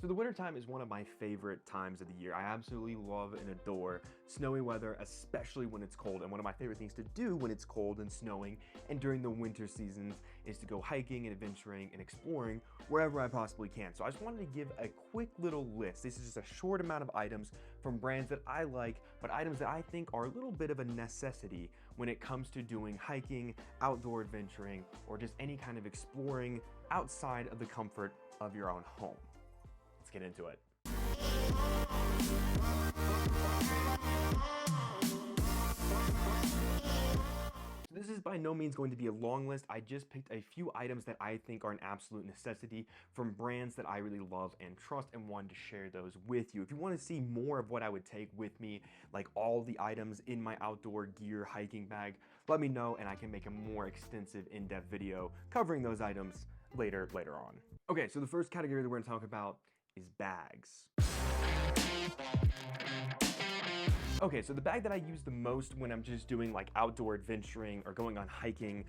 So the wintertime is one of my favorite times of the year. I absolutely love and adore snowy weather, especially when it's cold. And one of my favorite things to do when it's cold and snowing and during the winter seasons is to go hiking and adventuring and exploring wherever I possibly can. So I just wanted to give a quick little list. This is just a short amount of items from brands that I like, but items that I think are a little bit of a necessity when it comes to doing hiking, outdoor adventuring, or just any kind of exploring outside of the comfort of your own home. Let's get into it. So this is by no means going to be a long list. I just picked a few items that I think are an absolute necessity from brands that I really love and trust and wanted to share those with you. If you want to see more of what I would take with me, like all the items in my outdoor gear hiking bag, let me know and I can make a more extensive in-depth video covering those items later on. Okay, so the first category that we're going to talk about is bags. Okay, so the bag that I use the most when I'm just doing like outdoor adventuring or going hiking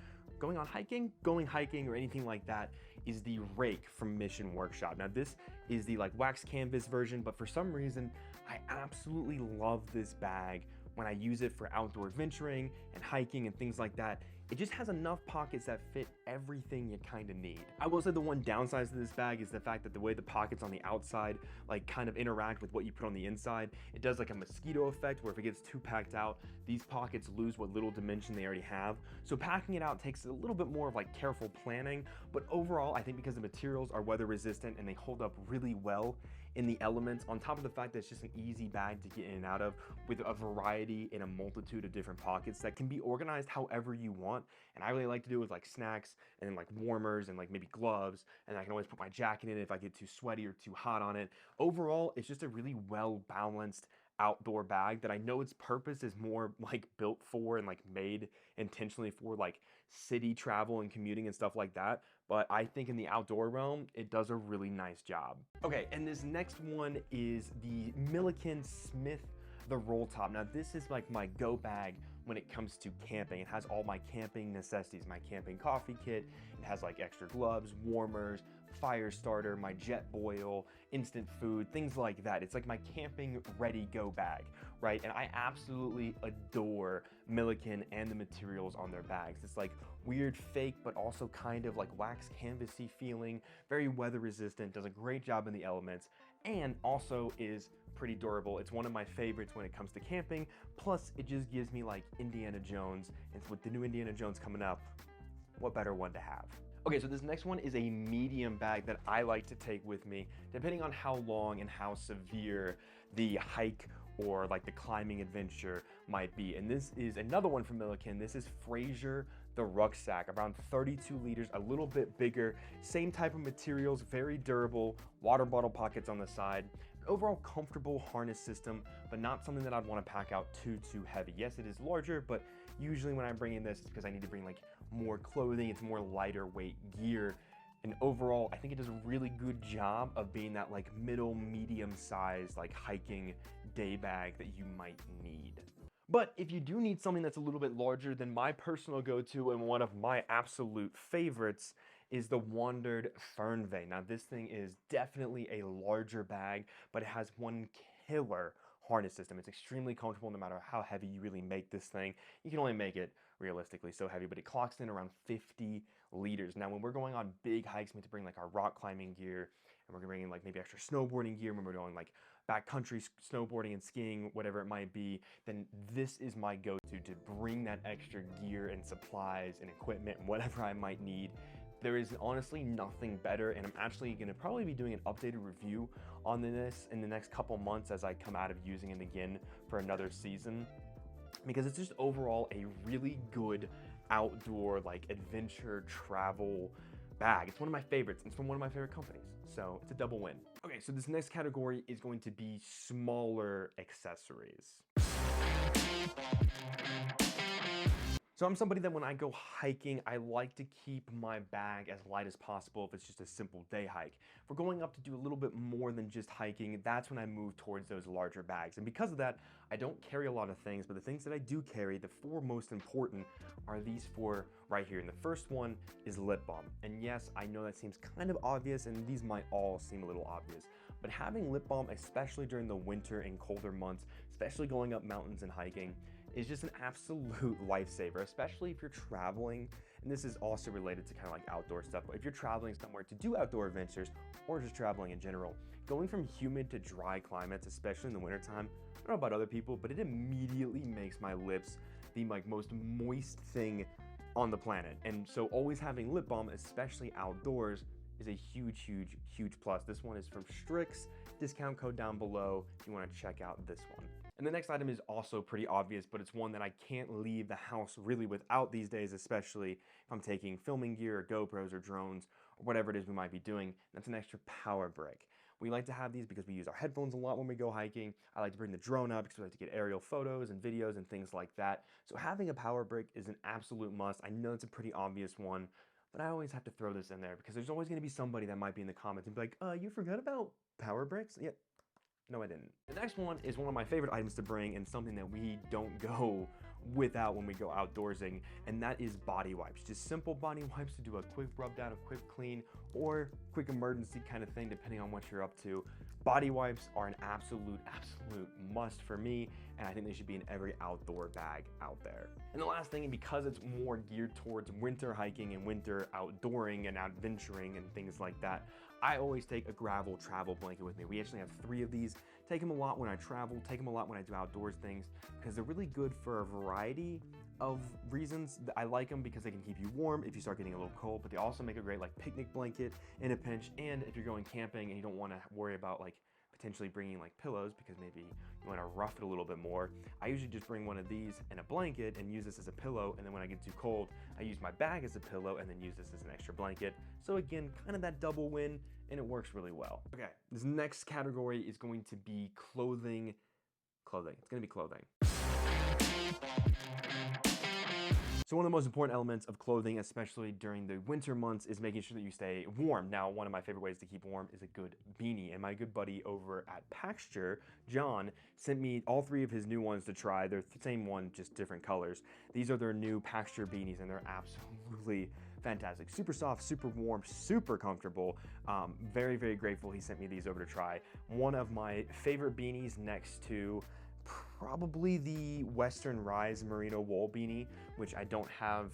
or anything like that is the rake from Mission Workshop. Now this is the like wax canvas version, but for some reason I absolutely love this bag when I use it for outdoor adventuring and hiking and things like that. It just has enough pockets that fit everything you kind of need. I will say the one downside to this bag is the fact that the way the pockets on the outside like kind of interact with what you put on the inside, it does like a mosquito effect where if it gets too packed out, these pockets lose what little dimension they already have. So packing it out takes a little bit more of like careful planning, but overall I think because the materials are weather resistant and they hold up really well in the elements, on top of the fact that it's just an easy bag to get in and out of with a variety in a multitude of different pockets that can be organized however you want. And I really like to do it with like snacks and then like warmers and like maybe gloves, and I can always put my jacket in it if I get too sweaty or too hot on it. Overall, it's just a really well balanced outdoor bag that I know its purpose is more like built for and like made intentionally for like city travel and commuting and stuff like that. But I think in the outdoor realm, it does a really nice job. Okay, and this next one is the Milliken Smith the roll top. Now this is like my go bag when it comes to camping. It has all my camping necessities, my camping coffee kit. It has like extra gloves, warmers, fire starter, my jet boil, instant food, things like that. It's like my camping ready go bag, right? And I absolutely adore Milliken and the materials on their bags. It's like weird fake, but also kind of like wax canvasy feeling, very weather resistant, does a great job in the elements, and also is pretty durable. It's one of my favorites when it comes to camping. Plus it just gives me like Indiana Jones, and with the new Indiana Jones coming up, what better one to have? Okay, so this next one is a medium bag that I like to take with me, depending on how long and how severe the hike or like the climbing adventure might be. And this is another one from Milliken. This is Fraser the rucksack, around 32 liters, a little bit bigger, same type of materials, very durable, water bottle pockets on the side. Overall comfortable harness system, but not something that I'd want to pack out too heavy. Yes, it is larger, but usually when I'm bringing this, it's because I need to bring like more clothing. It's more lighter weight gear. And overall, I think it does a really good job of being that like middle, medium size, like hiking day bag that you might need. But if you do need something that's a little bit larger, then my personal go-to and one of my absolute favorites is the Wandered Fernweh. Now this thing is definitely a larger bag, but it has one killer harness system. It's extremely comfortable no matter how heavy you really make this thing. You can only make it realistically so heavy, but it clocks in around 50 liters. Now when we're going on big hikes, we have to bring like our rock climbing gear, and we're bringing like maybe extra snowboarding gear when we're doing like backcountry snowboarding and skiing, whatever it might be, then this is my go-to to bring that extra gear and supplies and equipment and whatever I might need. There is honestly nothing better, and I'm actually going to probably be doing an updated review on this in the next couple months as I come out of using it again for another season, because it's just overall a really good outdoor like adventure travel bag. It's one of my favorites. It's from one of my favorite companies, so it's a double win. Okay, so this next category is going to be smaller accessories. So I'm somebody that when I go hiking, I like to keep my bag as light as possible if it's just a simple day hike. If we're going up to do a little bit more than just hiking, that's when I move towards those larger bags. And because of that, I don't carry a lot of things, but the things that I do carry, the four most important, are these four right here. And the first one is lip balm. And yes, I know that seems kind of obvious, and these might all seem a little obvious, But having lip balm, especially during the winter and colder months, especially going up mountains and hiking, is just an absolute lifesaver, especially if you're traveling. And this is also related to kind of like outdoor stuff, but if you're traveling somewhere to do outdoor adventures or just traveling in general, going from humid to dry climates, especially in the wintertime, I don't know about other people, but it immediately makes my lips the like most moist thing on the planet. And so always having lip balm, especially outdoors, is a huge, huge, huge plus. This one is from Strix, discount code down below if you want to check out this one. And the next item is also pretty obvious, but it's one that I can't leave the house really without these days, especially if I'm taking filming gear or GoPros or drones or whatever it is we might be doing. That's an extra power brick. We like to have these because we use our headphones a lot when we go hiking. I like to bring the drone up because we like to get aerial photos and videos and things like that. So having a power brick is an absolute must. I know it's a pretty obvious one, but I always have to throw this in there because there's always going to be somebody that might be in the comments and be like, you forgot about power bricks? Yeah. No, I didn't. The next one is one of my favorite items to bring and something that we don't go without when we go outdoorsing, and that is body wipes. Just simple body wipes to do a quick rub down, a quick clean, or quick emergency kind of thing, depending on what you're up to. Body wipes are an absolute must for me, and I think they should be in every outdoor bag out there. And the last thing, and because it's more geared towards winter hiking and winter outdooring and adventuring and things like that, I always take a gravel travel blanket with me. We actually have 3 of these. Take them a lot when I travel, take them a lot when I do outdoors things, because they're really good for a variety of reasons. I like them because they can keep you warm if you start getting a little cold, but they also make a great like picnic blanket in a pinch. And if you're going camping and you don't want to worry about like potentially bringing like pillows because maybe you want to rough it a little bit more, I usually just bring one of these and a blanket and use this as a pillow, and then when I get too cold, I use my bag as a pillow and then use this as an extra blanket. So again, kind of that double win, and it works really well. Okay, this next category is going to be clothing. It's gonna be clothing. So one of the most important elements of clothing, especially during the winter months, is making sure that you stay warm. Now, one of my favorite ways to keep warm is a good beanie. And my good buddy over at Prodcts, John, sent me all 3 of his new ones to try. They're the same one, just different colors. These are their new Prodcts beanies, and they're absolutely fantastic. Super soft, super warm, super comfortable. Very, very grateful he sent me these over to try. One of my favorite beanies next to probably the Western Rise Merino wool beanie, which I don't have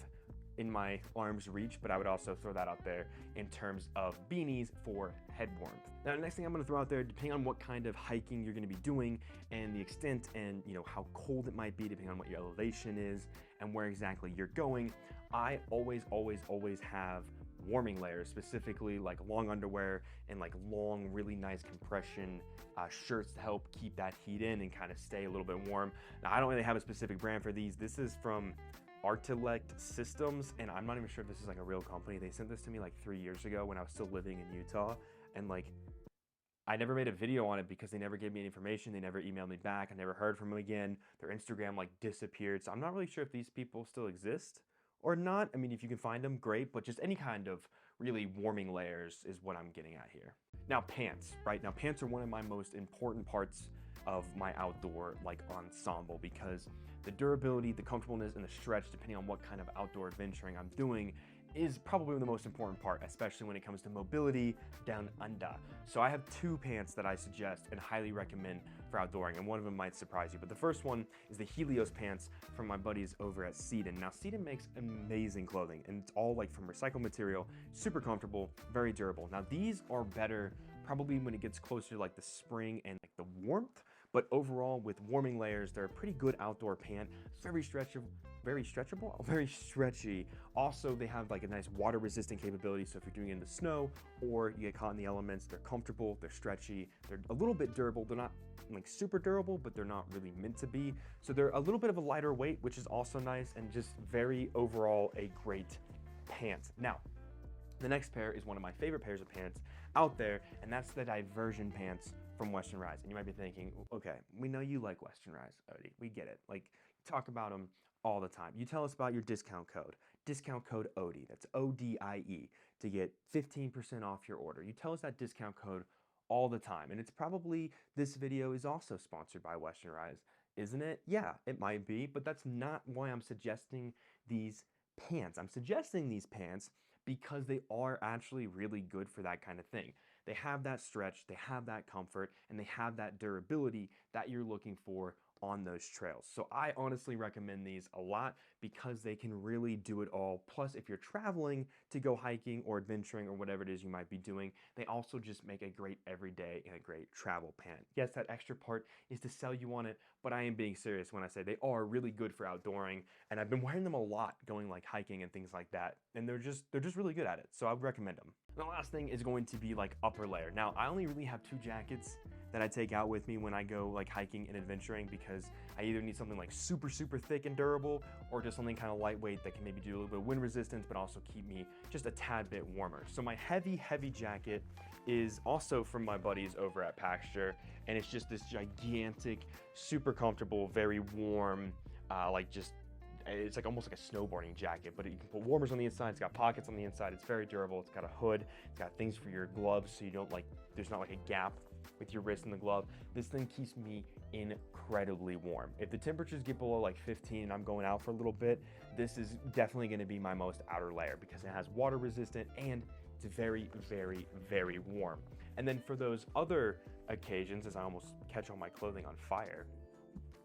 in my arm's reach, but I would also throw that out there in terms of beanies for head warmth. Now, the next thing I'm gonna throw out there, depending on what kind of hiking you're gonna be doing and the extent and how cold it might be, depending on what your elevation is and where exactly you're going, I always have warming layers, specifically like long underwear and like long, really nice compression shirts to help keep that heat in and kind of stay a little bit warm. Now, I don't really have a specific brand for these. This is from Artilect Systems, and I'm not even sure if this is like a real company. They sent this to me like 3 years ago when I was still living in Utah, and like I never made a video on it because they never gave me any information. They never emailed me back. I never heard from them again. Their Instagram like disappeared, so I'm not really sure if these people still exist or not. I mean, if you can find them, great, but just any kind of really warming layers is what I'm getting at here. Now, pants, right? Now, pants are one of my most important parts of my outdoor like ensemble because the durability, the comfortableness, and the stretch, depending on what kind of outdoor adventuring I'm doing, is probably the most important part, especially when it comes to mobility down under. So I have 2 pants that I suggest and highly recommend for outdooring, and one of them might surprise you. But the first one is the Helios pants from my buddies over at Sedon. Now, Sedon makes amazing clothing, and it's all like from recycled material, super comfortable, very durable. Now, these are better probably when it gets closer to like the spring and like the warmth, but overall with warming layers, they're a pretty good outdoor pant, very stretchable, very stretchy. Also, they have like a nice water resistant capability, so if you're doing it in the snow or you get caught in the elements, they're comfortable, they're stretchy, they're a little bit durable. They're not like super durable, but they're not really meant to be. So they're a little bit of a lighter weight, which is also nice, and just very overall a great pant. Now, the next pair is one of my favorite pairs of pants out there, and that's the Diversion pants from Western Rise. And you might be thinking, okay, we know you like Western Rise, Odie. We get it. Like, you talk about them all the time. You tell us about your discount code Odie, that's ODIE, to get 15% off your order. You tell us that discount code all the time. And it's probably, this video is also sponsored by Western Rise, isn't it? Yeah, it might be, but that's not why I'm suggesting these pants. I'm suggesting these pants because they are actually really good for that kind of thing. They have that stretch, they have that comfort, and they have that durability that you're looking for on those trails. So I honestly recommend these a lot because they can really do it all. Plus, if you're traveling to go hiking or adventuring or whatever it is you might be doing, they also just make a great everyday and a great travel pant. Yes, that extra part is to sell you on it, but I am being serious when I say they are really good for outdooring, and I've been wearing them a lot going like hiking and things like that, and they're just really good at it. So I would recommend them. The last thing is going to be like upper layer. Now, I only really have 2 jackets that I take out with me when I go like hiking and adventuring, because I either need something like super thick and durable, or just something kind of lightweight that can maybe do a little bit of wind resistance but also keep me just a tad bit warmer. So my heavy jacket is also from my buddies over at Prodcts, and it's just this gigantic, super comfortable, very warm, it's like almost like a snowboarding jacket, but you can put warmers on the inside. It's got pockets on the inside. It's very durable. It's got a hood. It's got things for your gloves so you don't there's not like a gap with your wrist in the glove. This thing keeps me incredibly warm. If the temperatures get below like 15 and I'm going out for a little bit, this is definitely going to be my most outer layer because it has water resistant and it's very warm. And then for those other occasions, as I almost catch all my clothing on fire,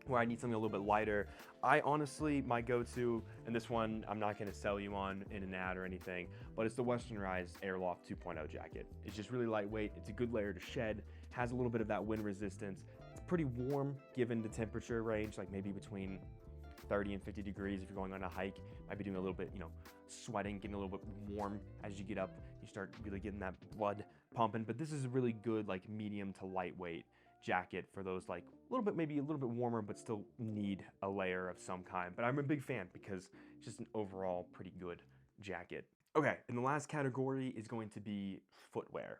where I need something a little bit lighter, I honestly, my go-to, and this one I'm not gonna sell you on in an ad or anything, but it's the Westernized Airloft 2.0 jacket. It's just really lightweight, it's a good layer to shed, has a little bit of that wind resistance. It's pretty warm given the temperature range, like maybe between 30 and 50 degrees if you're going on a hike. Might be doing a little bit, sweating, getting a little bit warm as you get up. You start really getting that blood pumping, but this is a really good like medium to lightweight jacket for those like maybe a little bit warmer but still need a layer of some kind. But I'm a big fan because it's just an overall pretty good jacket. Okay, and the last category is going to be footwear.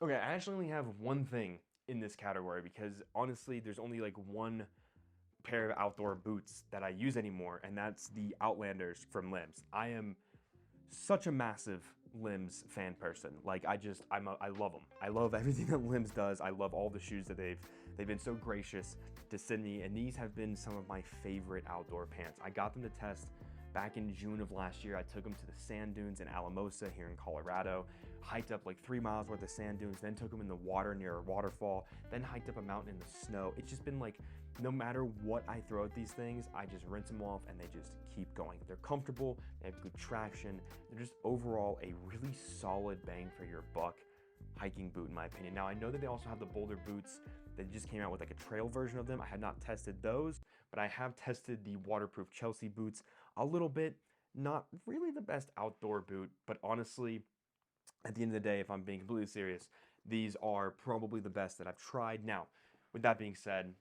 Okay, I actually only have one thing in this category because honestly there's only like one pair of outdoor boots that I use anymore, and that's the Outlanders from Limbs. I am such a massive Limbs fan person. Like I love them. I love everything that Limbs does. I love all the shoes that they've been so gracious to send me, and these have been some of my favorite outdoor pants. I got them to test back in June of last year. I took them to the sand dunes in Alamosa here in Colorado, hiked up like 3 miles worth of sand dunes, then took them in the water near a waterfall, then hiked up a mountain in the snow. It's just been like, no matter what I throw at these things, I just rinse them off and they just keep going. They're comfortable, they have good traction, they're just overall a really solid bang for your buck hiking boot in my opinion. Now I know that they also have the Boulder boots. They just came out with like a trail version of them. I had not tested those, but I have tested the waterproof Chelsea boots a little bit. Not really the best outdoor boot, but honestly, at the end of the day, if I'm being completely serious, these are probably the best that I've tried. Now, with that being said,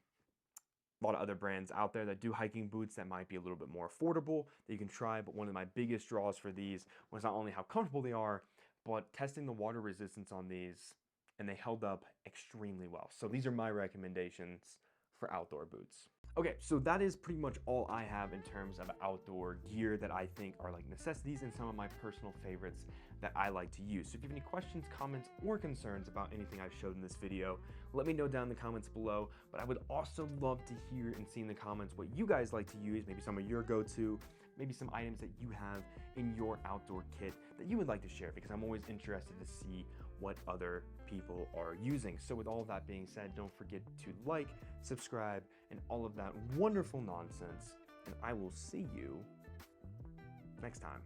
a lot of other brands out there that do hiking boots that might be a little bit more affordable that you can try, but one of my biggest draws for these was not only how comfortable they are, but testing the water resistance on these, and they held up extremely well. So these are my recommendations for outdoor boots. Okay, so that is pretty much all I have in terms of outdoor gear that I think are like necessities and some of my personal favorites that I like to use. So if you have any questions, comments, or concerns about anything I've showed in this video, let me know down in the comments below. But I would also love to hear and see in the comments what you guys like to use, maybe some of your go-to, maybe some items that you have in your outdoor kit that you would like to share, because I'm always interested to see what other people are using. So with all of that being said, don't forget to like, subscribe, and all of that wonderful nonsense, and I will see you next time.